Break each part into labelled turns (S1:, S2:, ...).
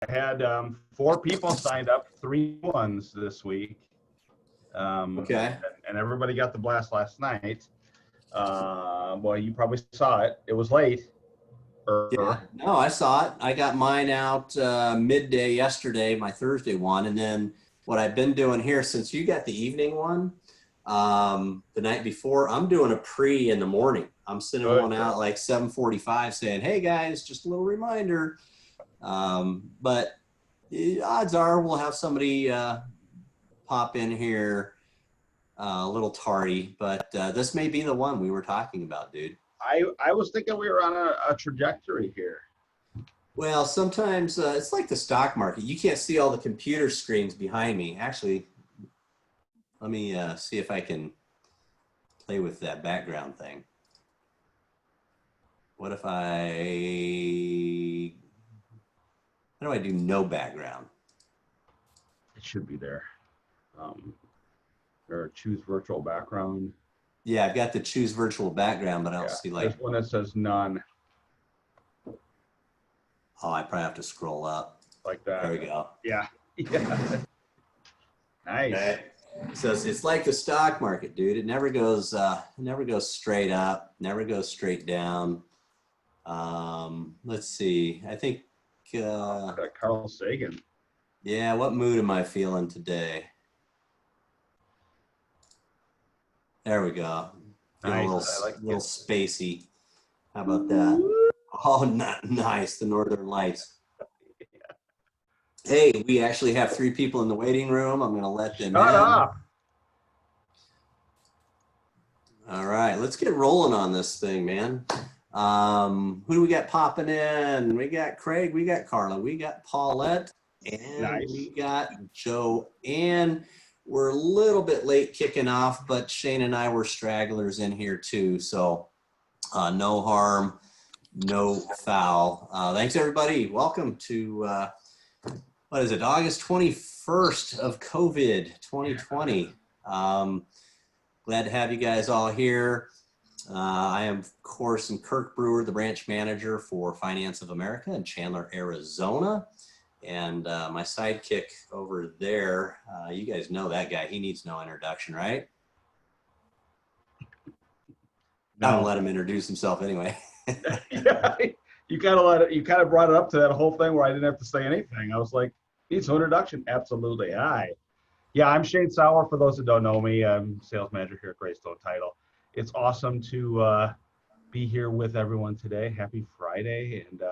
S1: I had 4 people signed up, 3 ones this week.
S2: Okay.
S1: And everybody got the blast last night. Well, you probably saw it. It was late.
S2: Yeah, no, I saw it. I got mine out midday yesterday, my Thursday one. And then what I've been doing here, since you got the evening one the night before, I'm doing a pre in the morning. I'm sending one out like 7:45 saying, hey guys, just a little reminder. But the odds are we'll have somebody pop in here a little tardy, but this may be the one we were talking about, dude.
S1: I was thinking we were on a trajectory here.
S2: Well, sometimes it's like the stock market. You can't see all the computer screens behind me. Actually, let me see if I can play with that background thing. What if how do I do no background?
S1: It should be there. Or choose virtual background.
S2: Yeah, I've got to choose virtual background, but I don't see like.
S1: There's one that says none.
S2: Oh, I probably have to scroll up.
S1: Like that.
S2: There we go.
S1: Yeah. Yeah. Nice.
S2: Okay. So it's like the stock market, dude. It never goes straight up, never goes straight down. Let's see. I think
S1: Carl Sagan.
S2: Yeah, what mood am I feeling today? There we go.
S1: Nice.
S2: A little spacey. How about that? Oh, nice. The Northern Lights. Hey, we actually have 3 people in the waiting room. I'm going to let them in.
S1: Shut up.
S2: All right, let's get rolling on this thing, man. Who do we got popping in? We got Craig, we got Carla, we got Paulette, and we got Joanne. We're a little bit late kicking off, but Shane and I were stragglers in here too. So no harm, no foul. Thanks everybody. Welcome to, what is it? August 21st of COVID 2020. Glad to have you guys all here. I am, of course, Kirk Brewer, the branch manager for Finance of America in Chandler, Arizona. And my sidekick over there, you guys know that guy. He needs no introduction, right? No. I don't let him introduce himself anyway.
S1: Yeah, you kind of brought it up to that whole thing where I didn't have to say anything. I was like, needs no introduction. Absolutely. Hi. Yeah, I'm Shane Sauer. For those that don't know me, I'm sales manager here at Greystone Title. It's awesome to be here with everyone today. Happy Friday. And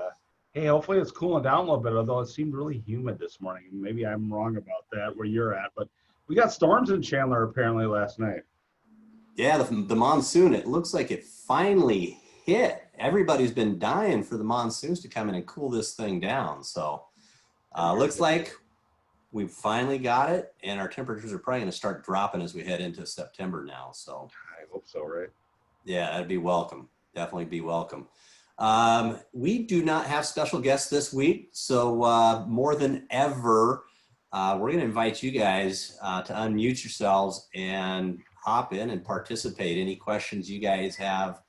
S1: hey, hopefully it's cooling down a little bit, although it seemed really humid this morning. Maybe I'm wrong about that, where you're at. But we got storms in Chandler apparently last night.
S2: Yeah, the monsoon, it looks like it finally hit. Everybody's been dying for the monsoons to come in and cool this thing down. So looks like we've finally got it, and our temperatures are probably going to start dropping as we head into September now. So
S1: I hope so, right?
S2: Yeah, that'd be welcome. Definitely be welcome. We do not have special guests this week, so more than ever, we're going to invite you guys to unmute yourselves and hop in and participate. Any questions you guys have,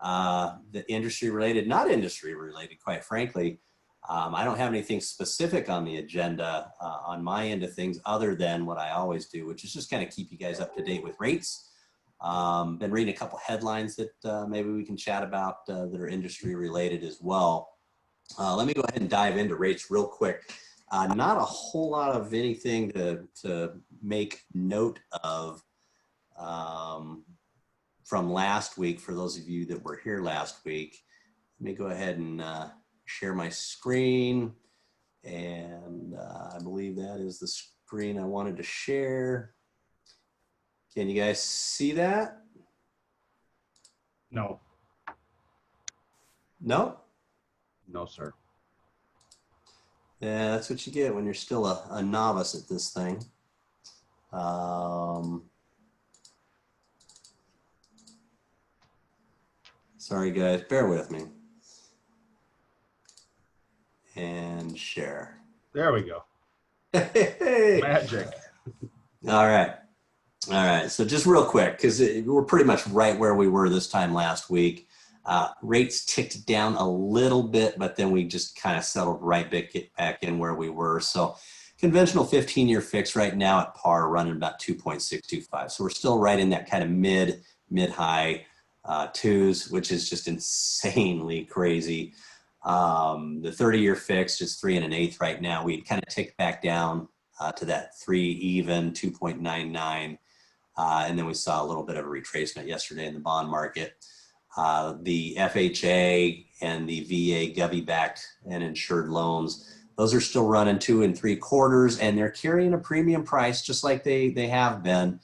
S2: the industry related, not industry related, quite frankly. I don't have anything specific on the agenda on my end of things other than what I always do, which is just kind of keep you guys up to date with rates. Been reading a couple headlines that maybe we can chat about that are industry related as well. Let me go ahead and dive into rates real quick. Not a whole lot of anything to make note of from last week for those of you that were here last week. Let me go ahead and share my screen, and I believe that is the screen I wanted to share. Can you guys see that?
S1: No.
S2: No?
S1: No, sir.
S2: Yeah, that's what you get when you're still a novice at this thing. Sorry guys, bear with me. And share.
S1: There we go. Magic.
S2: All right. All right. So just real quick, because we're pretty much right where we were this time last week. Rates ticked down a little bit, but then we just kind of settled right back in where we were. So conventional 15-year fix right now at par running about 2.625. So we're still right in that kind of mid-high twos, which is just insanely crazy. The 30-year fix is 3 1/8 right now. We kind of ticked back down to that 3 even 2.99. And then we saw a little bit of a retracement yesterday in the bond market. The FHA and the VA govy-backed and insured loans, those are still running 2 3/4, and they're carrying a premium price just like they have been,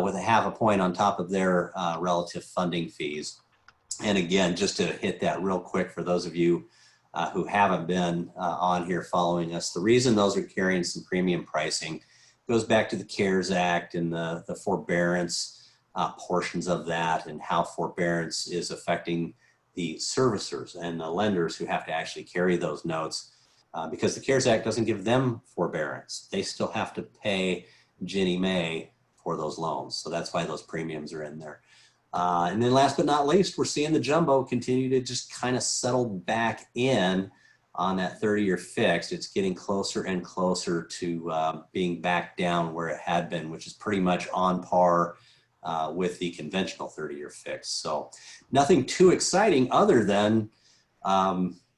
S2: with a 0.5 point on top of their relative funding fees. And again, just to hit that real quick for those of you who haven't been on here following us, the reason those are carrying some premium pricing goes back to the CARES Act and the forbearance portions of that, and how forbearance is affecting the servicers and the lenders who have to actually carry those notes, because the CARES Act doesn't give them forbearance. They still have to pay Ginnie Mae for those loans. So that's why those premiums are in there. And then last but not least, we're seeing the jumbo continue to just kind of settle back in on that 30-year fixed. It's getting closer and closer to being back down where it had been, which is pretty much on par with the conventional 30-year fix. So nothing too exciting other than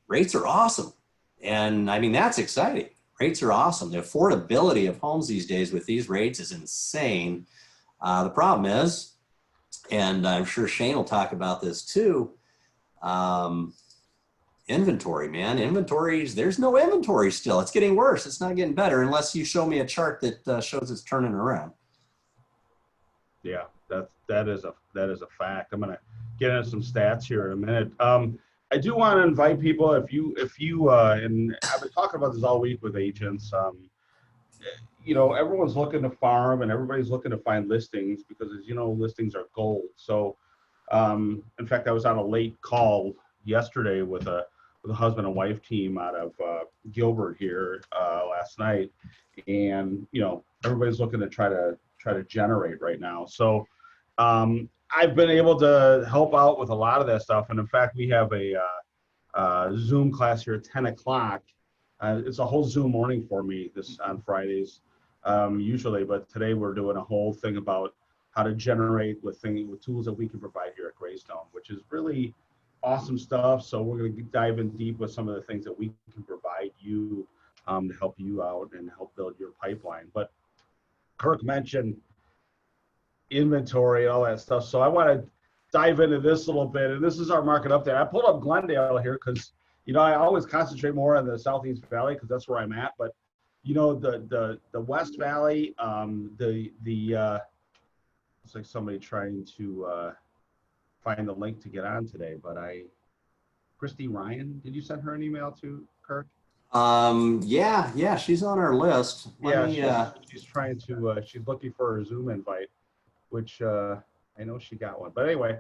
S2: rates are awesome. And I mean, that's exciting. Rates are awesome. The affordability of homes these days with these rates is insane. The problem is, and I'm sure Shane will talk about this too, inventory, man. Inventories, there's no inventory still. It's getting worse. It's not getting better unless you show me a chart that shows it's turning around.
S1: Yeah, that is a fact. I'm gonna get into some stats here in a minute. I do want to invite people, if you and I've been talking about this all week with agents. You know, everyone's looking to farm and everybody's looking to find listings because, as you know, listings are gold. So, in fact, I was on a late call yesterday with a husband and wife team out of Gilbert here last night, and you know, everybody's looking to try to generate right now. So, I've been able to help out with a lot of that stuff, and in fact, we have a Zoom class here at 10 o'clock. It's a whole Zoom morning for me this on Fridays, usually, but today we're doing a whole thing about how to generate with tools that we can provide here at Greystone, which is really awesome stuff. So we're going to dive in deep with some of the things that we can provide you to help you out and help build your pipeline. But Kirk mentioned inventory and all that stuff, so I want to dive into this a little bit. And this is our market update. I pulled up Glendale here because, you know, I always concentrate more on the Southeast Valley because that's where I'm at. But you know, the West Valley, it's like somebody trying to find the link to get on today. But Christy Ryan, did you send her an email to Kirk?
S2: Yeah, she's on our list.
S1: She's trying to. She's looking for a Zoom invite, which I know she got one. But anyway,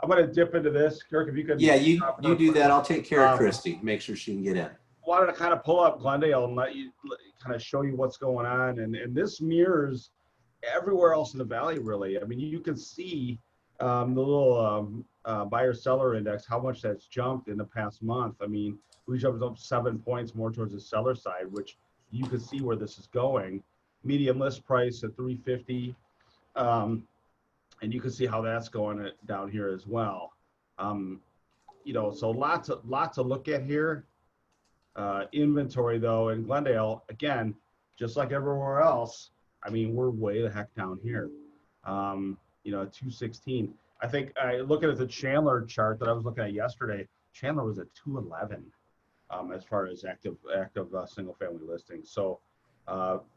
S1: I'm going to dip into this. Kirk, if you could.
S2: Yeah, you do that. I'll take care of Christy. Make sure she can get in.
S1: Wanted to kind of pull up Glendale and let you kind of show you what's going on. And this mirrors everywhere else in the valley, really. I mean, you can see the little buyer-seller index, how much that's jumped in the past month. I mean, we jumped up 7 points more towards the seller side, which you can see where this is going. Median list price at 350. And you can see how that's going down here as well. You know, so lots to look at here. Inventory though in Glendale, again, just like everywhere else, I mean, we're way the heck down here. You know, 216. I think looking at the Chandler chart that I was looking at yesterday, Chandler was at 211 as far as active single family listings. So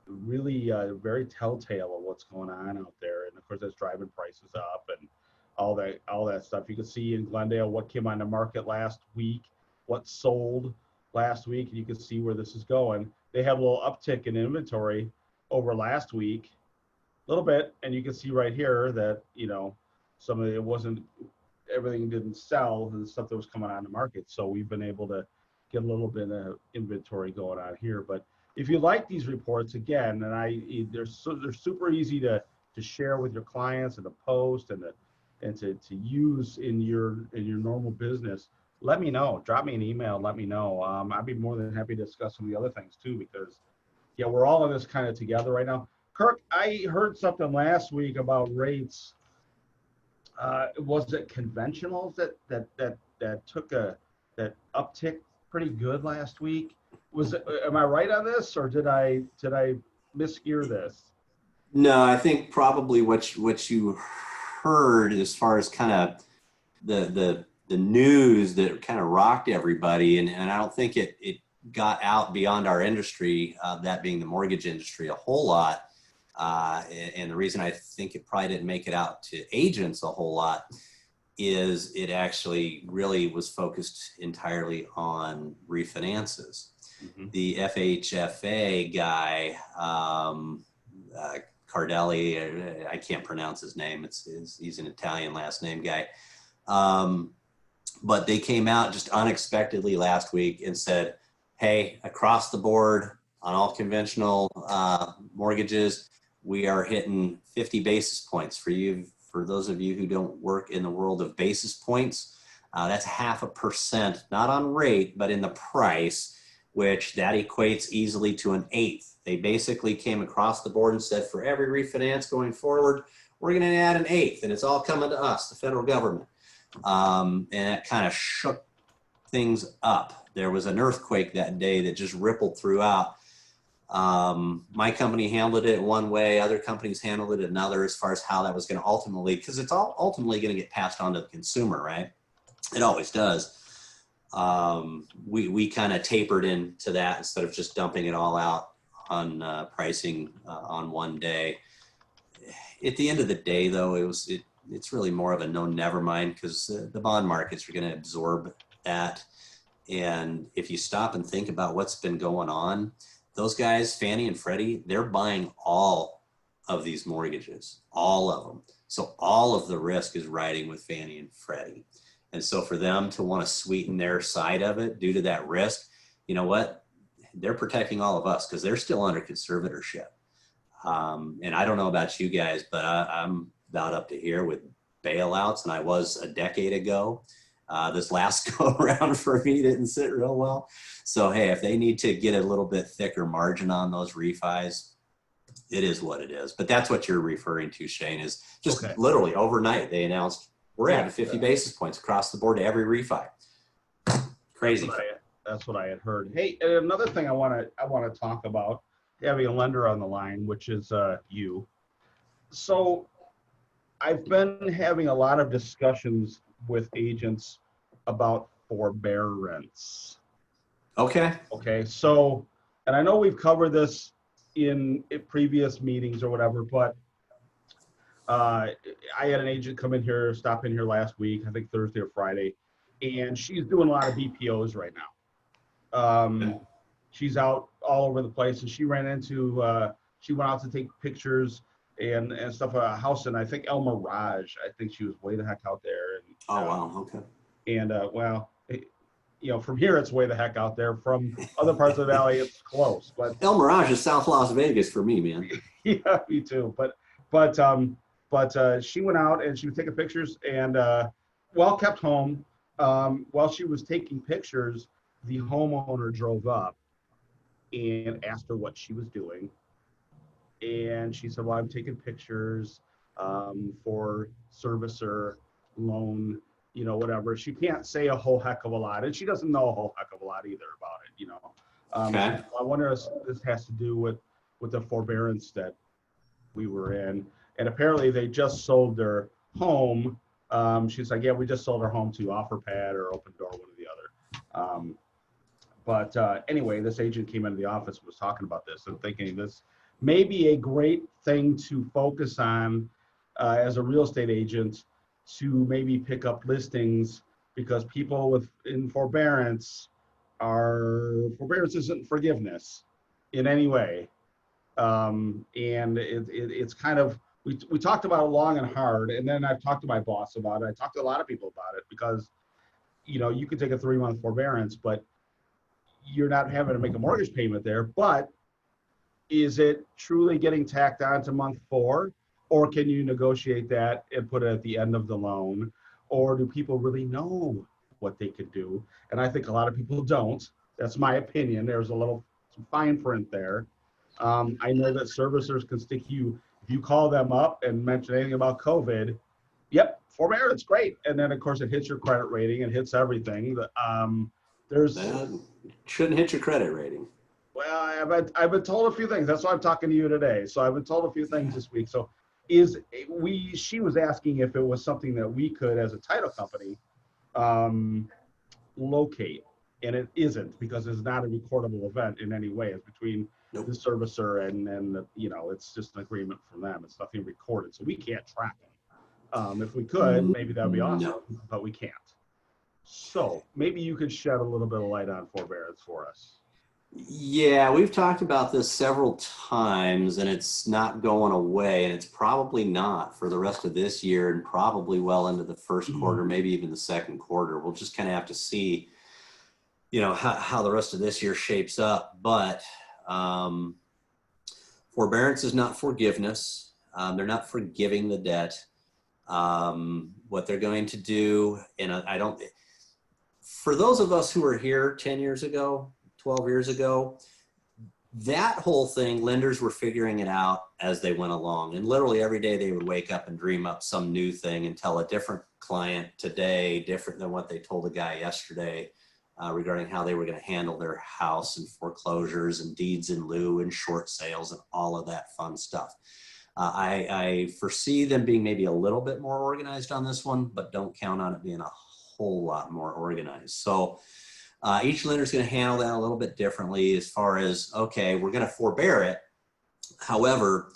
S1: really very telltale of what's going on out there. And of course, that's driving prices up and all that stuff. You can see in Glendale what came on the market last week, what sold last week, and you can see where this is going. They have a little uptick in inventory over last week, a little bit, and you can see right here that, you know, some of it wasn't, everything didn't sell, and stuff that was coming on the market. So we've been able to get a little bit of inventory going on here. But if you like these reports, again, and they're super easy to share with your clients and to post and to and to use in your normal business, let me know. Drop me an email. Let me know. I'd be more than happy to discuss some of the other things too, because yeah, we're all in this kind of together right now. Kirk, I heard something last week about rates. Was it conventionals that took that uptick pretty good last week? Was it, am I right on this, or did I mishear this?
S2: No, I think probably what you heard as far as kind of the news that kind of rocked everybody, and I don't think it got out beyond our industry, that being the mortgage industry, a whole lot. And the reason I think it probably didn't make it out to agents a whole lot is it actually really was focused entirely on refinances.
S1: Mm-hmm.
S2: The FHFA guy, Cardelli, I can't pronounce his name. He's an Italian last name guy. But they came out just unexpectedly last week and said, hey, across the board on all conventional mortgages, we are hitting 50 basis points for you. For those of you who don't work in the world of basis points, that's 0.5%, not on rate, but in the price, which that equates easily to an eighth. They basically came across the board and said, for every refinance going forward, we're going to add an eighth, and it's all coming to us, the federal government. And it kind of shook things up. There was an earthquake that day that just rippled throughout. My company handled it one way, other companies handled it another, as far as how that was going to ultimately, because it's all ultimately going to get passed on to the consumer, right? It always does. We kind of tapered into that instead of just dumping it all out on pricing on one day. At the end of the day, though, it's really more of a no never mind, because the bond markets are going to absorb that. And if you stop and think about what's been going on, those guys, Fannie and Freddie, they're buying all of these mortgages, all of them. So all of the risk is riding with Fannie and Freddie. And so for them to want to sweeten their side of it due to that risk, you know what? They're protecting all of us because they're still under conservatorship. And I don't know about you guys, but I'm about up to here with bailouts, and I was a decade ago. This last go around for me didn't sit real well. So, hey, if they need to get a little bit thicker margin on those refis, it is what it is. But that's what you're referring to, Shane, is just literally overnight they announced we're adding 50 basis points across the board to every refi. Crazy.
S1: That's what I had heard. Hey, another thing I want to talk about, having a lender on the line, which is you. So I've been having a lot of discussions with agents about forbearance.
S2: Okay.
S1: So, and I know we've covered this in previous meetings or whatever, but I had an agent stop in here last week, I think Thursday or Friday, and she's doing a lot of BPOs right now. She's out all over the place, and she ran into, she went out to take pictures and stuff at a house, and I think El Mirage, I think she was way the heck out there. And,
S2: wow, okay.
S1: And well, from here it's way the heck out there. From other parts of the valley, it's close. But
S2: El Mirage is South Las Vegas for me, man.
S1: Yeah, me too. But she went out and she was taking pictures, and kept home. While she was taking pictures, the homeowner drove up and asked her what she was doing. And she said, well, I'm taking pictures for servicer, loan, whatever. She can't say a whole heck of a lot, and she doesn't know a whole heck of a lot either about it,
S2: Okay.
S1: I wonder if this has to do with the forbearance that we were in. And apparently they just sold their home. She's like, yeah, we just sold our home to OfferPad or Open Door, one or the other. Anyway, this agent came into the office and was talking about this and thinking this may be a great thing to focus on as a real estate agent, to maybe pick up listings, because people in forbearance isn't forgiveness in any way. And it's kind of, we talked about it long and hard, and then I've talked to my boss about it. I talked to a lot of people about it, because you could take a 3-month forbearance, but you're not having to make a mortgage payment there. But is it truly getting tacked on to month 4? Or can you negotiate that and put it at the end of the loan? Or do people really know what they could do? And I think a lot of people don't. That's my opinion. There's a little some fine print there. I know that servicers can stick you, if you call them up and mention anything about COVID, yep, forbearance, great. And then, of course, it hits your credit rating, it hits everything. There's,
S2: That shouldn't hit your credit rating.
S1: well, I've been told a few things. That's why I'm talking to you today. So I've been told a few things this week. So she was asking if it was something that we could, as a title company, um, locate, and it isn't, because it's not a recordable event in any way. It's between
S2: Nope.
S1: the servicer and the, it's just an agreement from them. It's nothing recorded, so we can't track them. If we could, maybe that'd be awesome,
S2: No.
S1: but we can't. So maybe you could shed a little bit of light on forbearance for us.
S2: Yeah, we've talked about this several times, and it's not going away, and it's probably not for the rest of this year, and probably well into the first quarter, maybe even the second quarter. We'll just kind of have to see, how the rest of this year shapes up. But forbearance is not forgiveness. They're not forgiving the debt. What they're going to do, and for those of us who were here 10 years ago, 12 years ago, that whole thing, lenders were figuring it out as they went along. And literally every day they would wake up and dream up some new thing and tell a different client today, different than what they told a guy yesterday, regarding how they were going to handle their house and foreclosures and deeds in lieu and short sales and all of that fun stuff. I foresee them being maybe a little bit more organized on this one, but don't count on it being a whole lot more organized. So each lender is going to handle that a little bit differently as far as, okay, we're going to forbear it. However,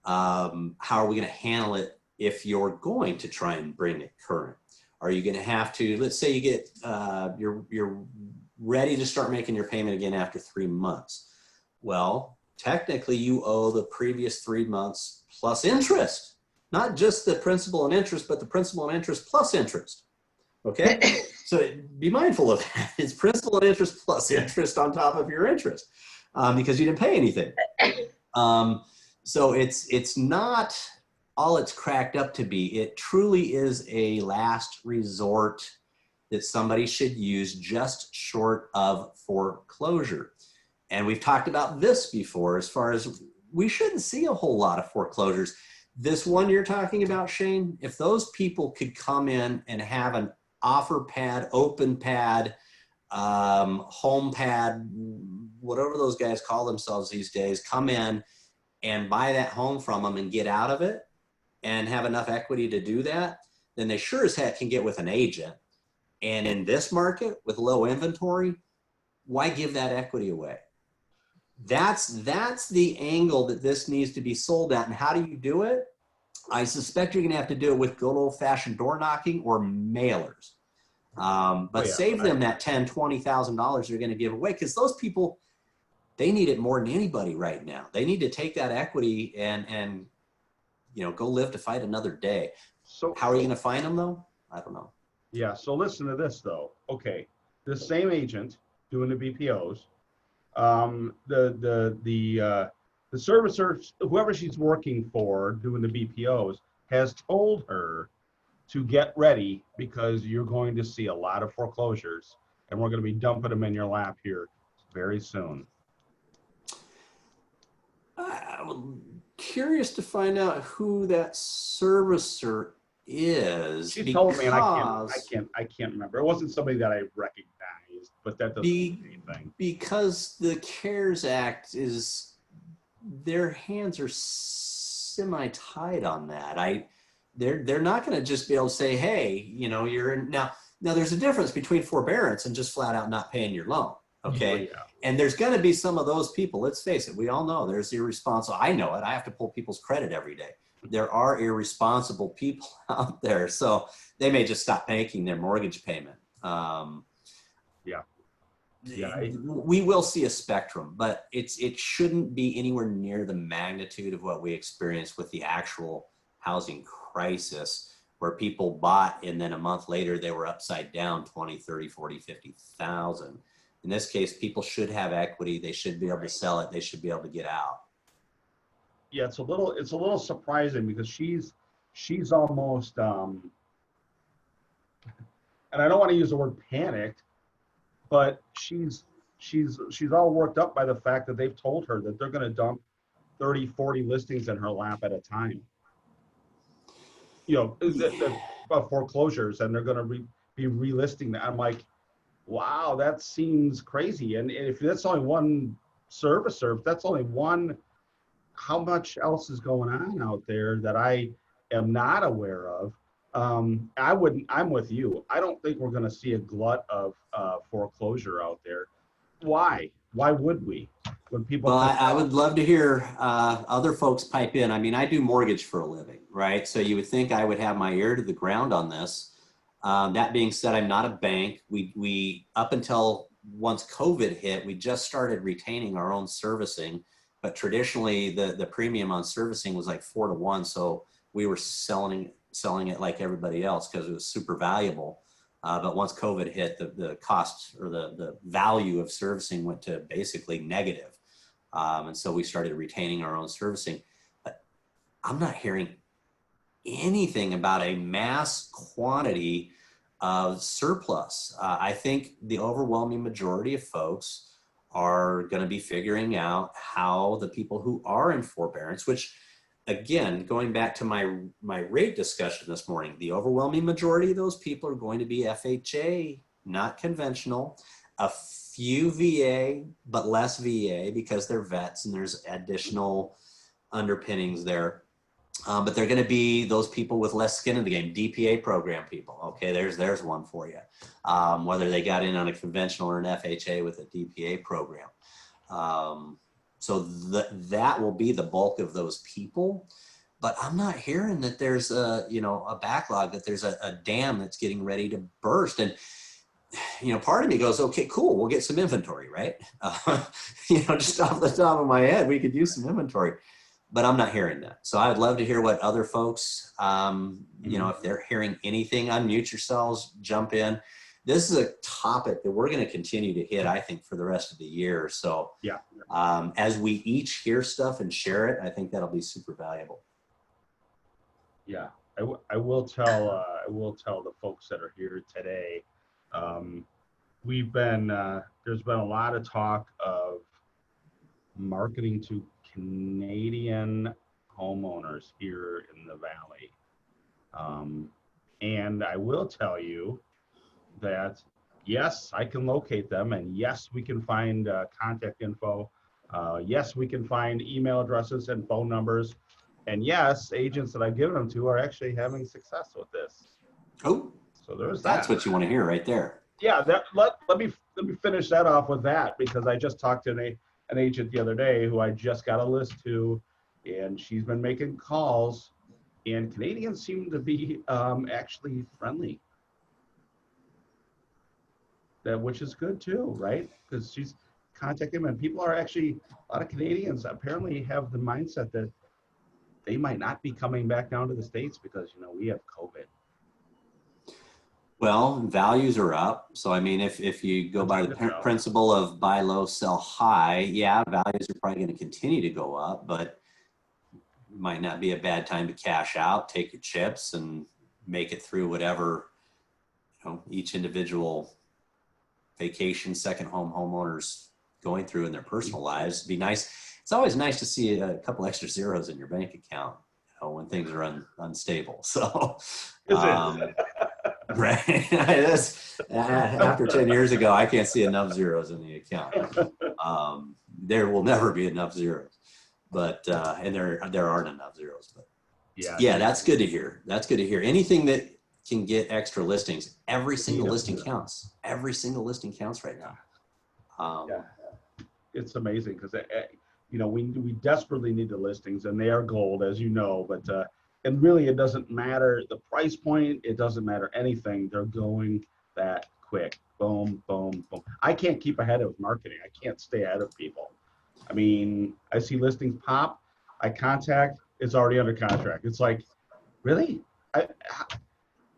S2: how are we going to handle it if you're going to try and bring it current? Are you going to have to, let's say you get, you're ready to start making your payment again after 3 months. Well, technically you owe the previous 3 months plus interest, not just the principal and interest, but the principal and interest plus interest. Okay. So be mindful of that. It's principal and interest plus interest on top of your interest, because you didn't pay anything. So it's not all it's cracked up to be. It truly is a last resort that somebody should use just short of foreclosure. And we've talked about this before, as far as we shouldn't see a whole lot of foreclosures. This one you're talking about, Shane, if those people could come in and have an offer pad, open pad, home pad, whatever those guys call themselves these days, come in and buy that home from them and get out of it and have enough equity to do that, then they sure as heck can get with an agent. And in this market with low inventory, why give that equity away? That's the angle that this needs to be sold at. And how do you do it? I suspect you're going to have to do it with good old-fashioned door knocking or mailers. But save them that $10,000, $20,000 you're going to give away, because those people, they need it more than anybody right now. They need to take that equity and go live to fight another day. So how are you going to find them though? I don't know.
S1: Yeah. So listen to this though. Okay, the same agent doing the BPOs, the servicer, whoever she's working for doing the BPOs, has told her to get ready, because you're going to see a lot of foreclosures and we're going to be dumping them in your lap here very soon.
S2: I'm curious to find out who that servicer is.
S1: She told me, and I can't remember. It wasn't somebody that I recognized, but that doesn't mean anything.
S2: Because the CARES Act is, their hands are semi-tied on that. They're not going to just be able to say, hey, you're in now. There's a difference between forbearance and just flat out not paying your loan. Okay. Yeah. And there's going to be some of those people. Let's face it. We all know there's irresponsible. I know it. I have to pull people's credit every day. There are irresponsible people out there. So they may just stop making their mortgage payment. We will see a spectrum, but it shouldn't be anywhere near the magnitude of what we experienced with the actual housing crisis, where people bought and then a month later they were upside down 20, 30, 40, 50,000. In this case, people should have equity. They should be able to sell it. They should be able to get out.
S1: yeah, it's a little surprising because she's almost and I don't want to use the word panicked, but she's all worked up by the fact that they've told her that they're going to dump 30, 40 listings in her lap at a time. You know, the foreclosures, and they're going to be relisting that. I'm like, wow, that seems crazy. And if that's only one servicer, if that's only one, how much else is going on out there that I am not aware of? I wouldn't. I'm with you. I don't think we're going to see a glut of foreclosure out there. Why? Why would we? When people
S2: Well,
S1: come
S2: I
S1: out,
S2: would love to hear other folks pipe in. I mean, I do mortgage for a living, right? So you would think I would have my ear to the ground on this. That being said, I'm not a bank. We up until once COVID hit, we just started retaining our own servicing, but traditionally the premium on servicing was like 4-to-1. So we were selling it like everybody else because it was super valuable. But once COVID hit, the cost or the value of servicing went to basically negative. And so we started retaining our own servicing. But I'm not hearing anything about a mass quantity of surplus. I think the overwhelming majority of folks are going to be figuring out how the people who are in forbearance, which again, going back to my rate discussion this morning, the overwhelming majority of those people are going to be FHA, not conventional, a few VA, but less VA because they're vets and there's additional underpinnings there. But they're going to be those people with less skin in the game, DPA program people. Okay, there's one for you. Whether they got in on a conventional or an FHA with a DPA program. So that will be the bulk of those people. But I'm not hearing that there's a backlog, that there's a dam that's getting ready to burst. And part of me goes, okay, cool, we'll get some inventory, right? Just off the top of my head, we could use some inventory. But I'm not hearing that. So I'd love to hear what other folks, if they're hearing anything, unmute yourselves, jump in. This is a topic that we're going to continue to hit, I think, for the rest of the year. So
S1: yeah.
S2: As we each hear stuff and share it, I think that'll be super valuable.
S1: Yeah, I will tell the folks that are here today. There's been a lot of talk of marketing to Canadian homeowners here in the Valley. And I will tell you that, yes, I can locate them, and yes, we can find contact info. Yes, we can find email addresses and phone numbers. And yes, agents that I've given them to are actually having success with this.
S2: Oh,
S1: so there's
S2: that's
S1: that.
S2: what you want to hear right there.
S1: Yeah, let me finish that off with that, because I just talked to an agent the other day who I just got a list to, and she's been making calls, and Canadians seem to be actually friendly. Which is good too, right? Because she's contacting them, and people are actually, a lot of Canadians apparently have the mindset that they might not be coming back down to the States because, we have COVID.
S2: Well, values are up. So, I mean, if you go by the principle of buy low, sell high, yeah, values are probably going to continue to go up, but it might not be a bad time to cash out, take your chips, and make it through whatever, each individual vacation, second home homeowners going through in their personal lives. It'd be nice. It's always nice to see a couple extra zeros in your bank account, when things are unstable. So, right. After 10 years ago, I can't see enough zeros in the account. There will never be enough zeros, but and there aren't enough zeros. But yeah, that's good to hear. That's good to hear. Anything that can get extra listings, every single listing counts. Every single listing counts right now.
S1: Yeah, it's amazing because we desperately need the listings, and they are gold, as you know. But and really, it doesn't matter the price point. It doesn't matter anything. They're going that quick. Boom, boom, boom. I can't keep ahead of marketing. I can't stay ahead of people. I mean, I see listings pop. I contact. It's already under contract. It's like, really?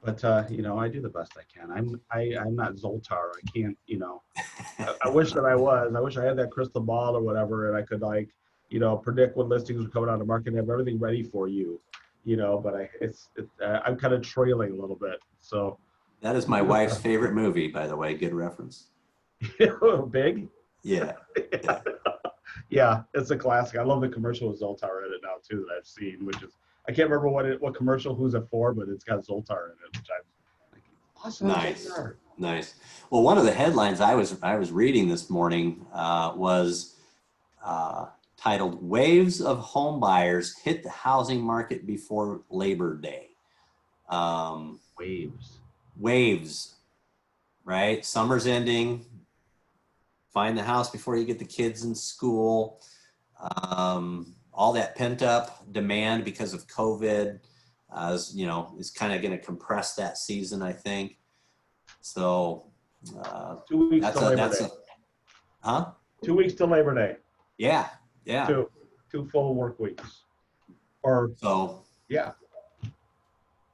S1: But I do the best I can. I'm not Zoltar. I can't. I wish that I was. I wish I had that crystal ball or whatever, and I could predict when listings are coming on the market and have everything ready for you, but I'm kind of trailing a little bit. So
S2: that is my wife's favorite movie, by the way. Good reference.
S1: Big.
S2: Yeah. Yeah.
S1: Yeah, it's a classic. I love the commercial with Zoltar in it now too that I've seen, which is I can't remember what commercial, who's it for, but it's got Zoltar in it, which I'm like, awesome.
S2: Nice.
S1: Zoltar.
S2: Nice. Well, one of the headlines I was reading this morning was titled "Waves of Home Buyers Hit the Housing Market Before Labor Day." Waves, right? Summer's ending. Find the house before you get the kids in school. All that pent up demand because of COVID, is kind of going to compress that season, I think. So
S1: 2 weeks till Labor Day.
S2: Huh?
S1: 2 weeks till Labor Day.
S2: Yeah.
S1: Two full work weeks. Yeah.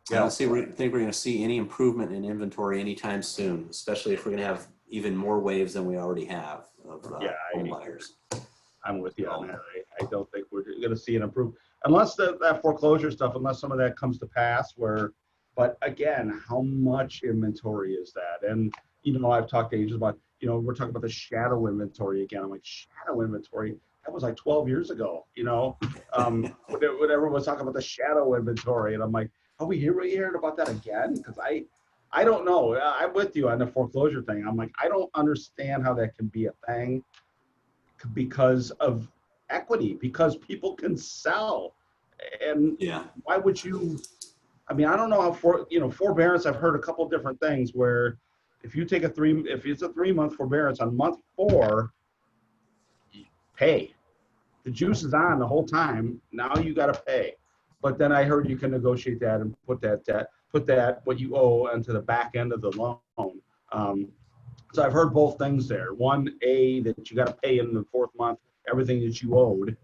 S2: I don't think we're going to see any improvement in inventory anytime soon, especially if we're going to have even more waves than we already have of home buyers.
S1: I'm with you on that. I don't think we're going to see an improvement unless that foreclosure stuff, unless some of that comes to pass. But again, how much inventory is that? And I've talked to agents about, we're talking about the shadow inventory again. I'm like, shadow inventory? That was like 12 years ago. When everyone was talking about the shadow inventory, and I'm like, are we hearing about that again? Because I don't know. I'm with you on the foreclosure thing. I'm like, I don't understand how that can be a thing because of equity, because people can sell. And why would you? I mean, I don't know how forbearance. I've heard a couple different things where if it's a 3-month forbearance on month 4, pay. The juice is on the whole time. Now you got to pay. But then I heard you can negotiate that and put that what you owe into the back end of the loan. So I've heard both things there. One, that you got to pay in the 4th month everything that you owed,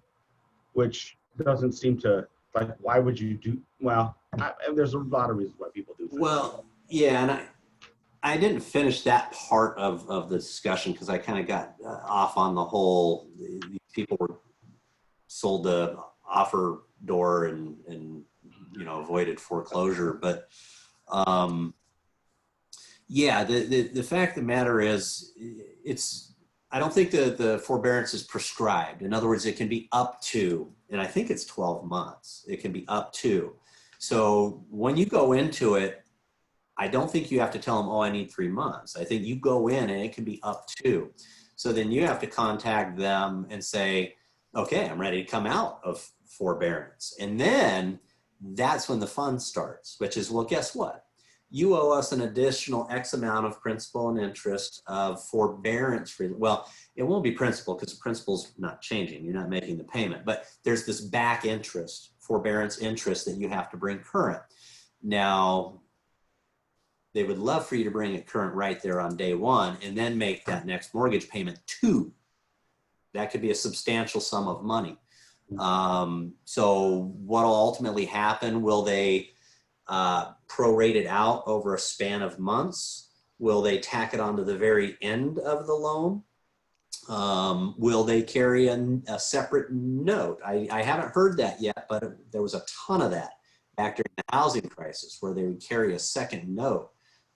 S1: which doesn't seem to, like, why would you do? Well, there's a lot of reasons why people do things.
S2: Well, yeah, and I didn't finish that part of the discussion because I kind of got off on the whole. These people were sold the offer door and avoided foreclosure, but the fact of the matter is, I don't think the forbearance is prescribed. In other words, it can be up to, and I think it's 12 months. It can be up to. So when you go into it, I don't think you have to tell them, I need 3 months. I think you go in and it can be up to. So then you have to contact them and say, okay, I'm ready to come out of forbearance. And then that's when the fun starts, which is, well, guess what? You owe us an additional X amount of principal and interest of forbearance. Well, it won't be principal because the principal's not changing. You're not making the payment, but there's this back interest, forbearance interest that you have to bring current. Now, they would love for you to bring it current right there on day 1 and then make that next mortgage payment too. That could be a substantial sum of money. So what will ultimately happen? Will they prorate it out over a span of months? Will they tack it onto the very end of the loan? Will they carry a separate note? I haven't heard that yet, but there was a ton of that back during the housing crisis where they would carry a second note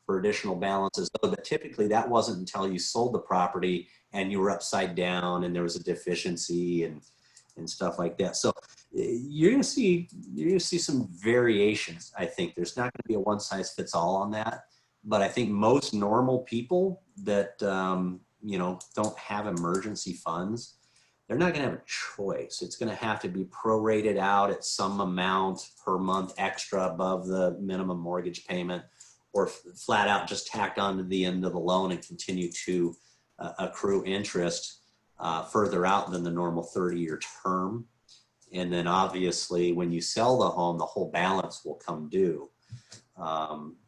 S2: for additional balances. But typically that wasn't until you sold the property and you were upside down and there was a deficiency and stuff like that. So you're going to see some variations. I think there's not going to be a one size fits all on that, but I think most normal people that don't have emergency funds, they're not going to have a choice. It's going to have to be prorated out at some amount per month extra above the minimum mortgage payment, or flat out just tacked on to the end of the loan and continue to accrue interest further out than the normal 30-year term. And then obviously when you sell the home, the whole balance will come due.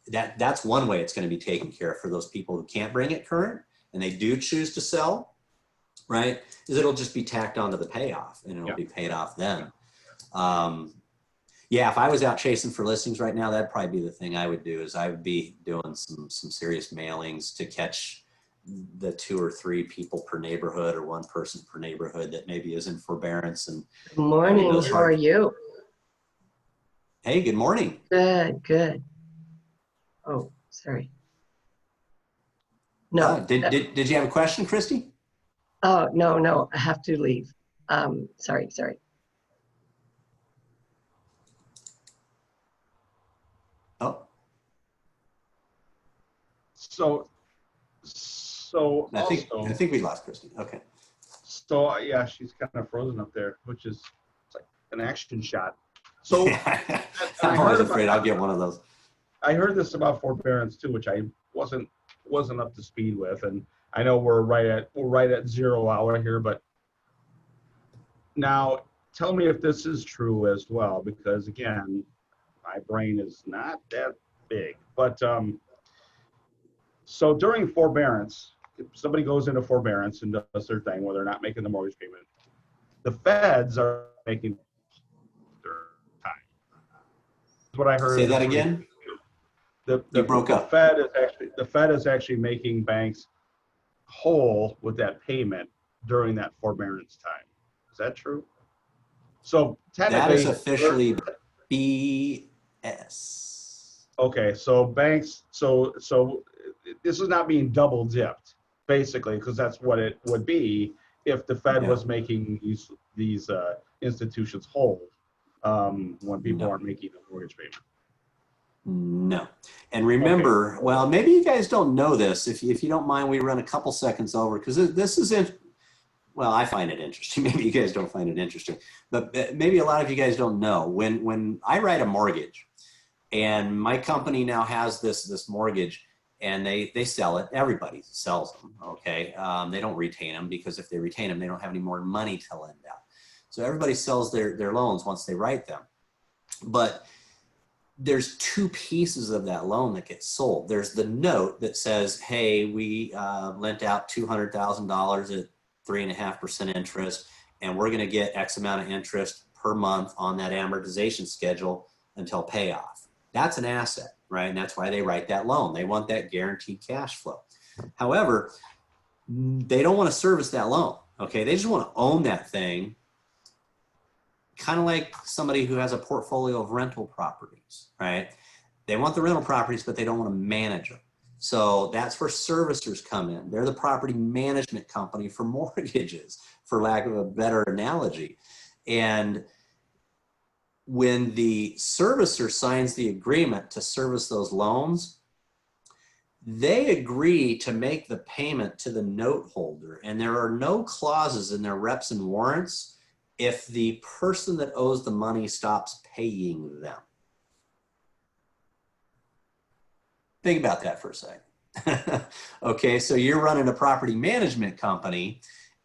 S2: That's one way it's going to be taken care of for those people who can't bring it current and they do choose to sell, right? Is it'll just be tacked onto the payoff and it'll be paid off then. If I was out chasing for listings right now, that'd probably be the thing I would do. Is I would be doing some serious mailings to catch the 2 or 3 people per neighborhood or 1 person per neighborhood that maybe is in forbearance. And
S3: Good morning. How are you?
S2: Hey, good morning.
S3: Good, good. Oh, sorry. No.
S2: Did you have a question, Christy?
S3: Oh, no, I have to leave. Sorry.
S2: Oh,
S1: So
S2: I think we lost Christy. Okay.
S1: So yeah, she's kind of frozen up there, which is it's like an action shot. So
S2: I'm always afraid I'll get one of those.
S1: I heard this about forbearance too, which I wasn't up to speed with, and I know we're right at 0 hour here, but now tell me if this is true as well, because again, my brain is not that big. But so during forbearance, if somebody goes into forbearance and does their thing where they're not making the mortgage payment, the feds are making their time. That's what I heard.
S2: Say that again.
S1: You broke up. The Fed is actually making banks whole with that payment during that forbearance time. Is that true? So technically,
S2: that is officially BS.
S1: Okay, so banks, so this is not being double dipped, basically, because that's what it would be if the Fed was making these institutions whole when people aren't making a mortgage payment.
S2: No. And remember, well, maybe you guys don't know this. If you don't mind, we run a couple seconds over, because this is well, I find it interesting. Maybe you guys don't find it interesting, but maybe a lot of you guys don't know. When I write a mortgage, and my company now has this mortgage, and they sell it. Everybody sells them, okay? They don't retain them, because if they retain them, they don't have any more money to lend out. So everybody sells their loans once they write them. But there's 2 pieces of that loan that get sold. There's the note that says, hey, we lent out $200,000 at 3.5% interest, and we're going to get X amount of interest per month on that amortization schedule until payoff. That's an asset, right? And that's why they write that loan. They want that guaranteed cash flow. However, they don't want to service that loan, okay? They just want to own that thing, kind of like somebody who has a portfolio of rental properties, right? They want the rental properties, but they don't want to manage them. So that's where servicers come in. They're the property management company for mortgages, for lack of a better analogy. And when the servicer signs the agreement to service those loans, they agree to make the payment to the note holder. And there are no clauses in their reps and warrants if the person that owes the money stops paying them. Think about that for a second. Okay, so you're running a property management company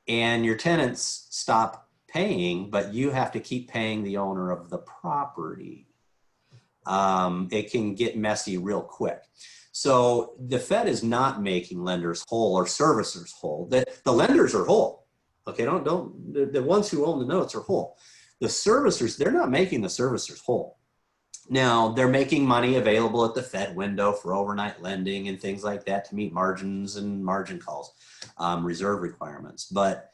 S2: and your tenants stop paying, but you have to keep paying the owner of the property. It can get messy real quick. So the Fed is not making lenders whole or servicers whole. The lenders are whole. Okay, the ones who own the notes are whole. The servicers, they're not making the servicers whole. Now, they're making money available at the Fed window for overnight lending and things like that to meet margins and margin calls, reserve requirements. But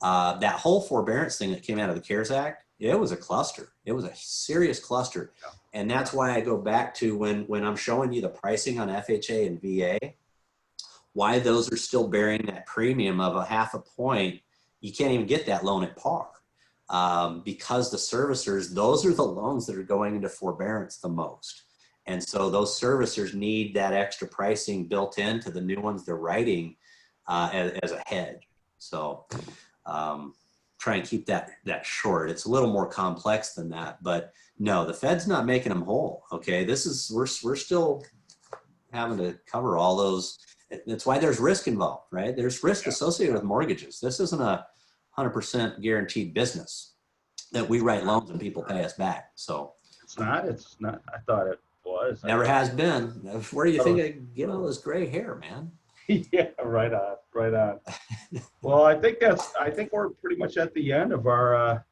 S2: that whole forbearance thing that came out of the CARES Act, it was a cluster. It was a serious cluster. And that's why I go back to when I'm showing you the pricing on FHA and VA, why those are still bearing that premium of a 0.5 point. You can't even get that loan at par. Because the servicers, those are the loans that are going into forbearance the most. And so those servicers need that extra pricing built into the new ones they're writing as a hedge. So try and keep that short. It's a little more complex than that, but no, the Fed's not making them whole. Okay, we're still having to cover all those. That's why there's risk involved, right? There's risk associated with mortgages. This isn't a 100% guaranteed business that we write loans and people pay us back. So
S1: it's not. I thought it was.
S2: Never has been. Where do you think I get all this gray hair, man?
S1: Yeah, right on. Well, I think we're pretty much at the end of our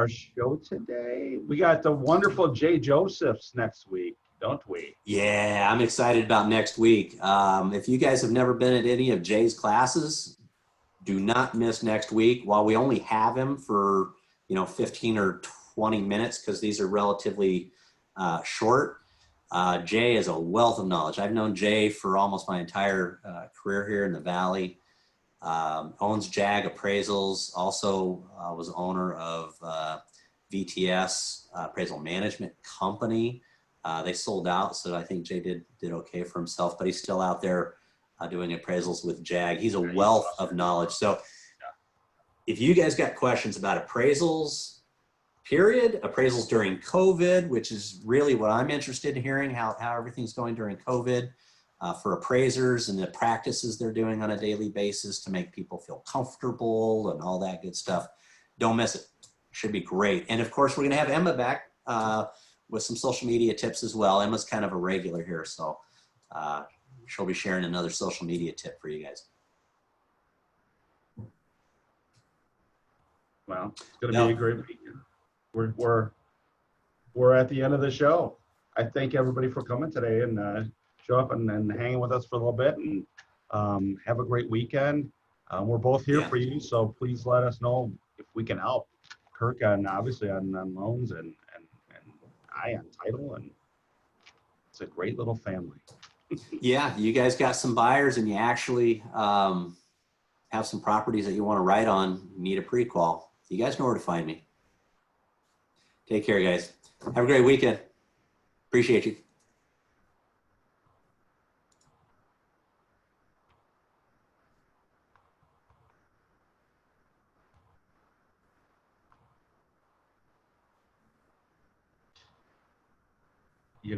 S1: show today. We got the wonderful Jay Josephs next week. don't we?
S2: Yeah, I'm excited about next week. If you guys have never been at any of Jay's classes, do not miss next week. While we only have him for 15 or 20 minutes because these are relatively short, Jay is a wealth of knowledge. I've known Jay for almost my entire career here in the Valley. Owns JAG Appraisals, also was owner of VTS Appraisal Management Company. They sold out, so I think Jay did okay for himself, but he's still out there doing appraisals with JAG. He's a wealth of knowledge. So if you guys got questions about appraisals, period, appraisals during COVID, which is really what I'm interested in hearing, how everything's going during COVID, for appraisers and the practices they're doing on a daily basis to make people feel comfortable and all that good stuff. Don't miss it. Should be great. And of course, we're going to have Emma back with some social media tips as well. Emma's kind of a regular here, so she'll be sharing another social media tip for you guys.
S1: Well, it's going to be a great weekend. We're at the end of the show. I thank everybody for coming today and show up and hanging with us for a little bit, and have a great weekend. We're both here for you, so please let us know if we can help. Kirk obviously on loans and I on title, and it's a great little family.
S2: Yeah, you guys got some buyers and you actually have some properties that you want to write on, need a pre-qual. You guys know where to find me. Take care, guys. Have a great weekend. Appreciate you.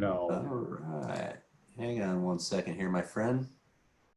S2: All right. Hang on one second here, my friend.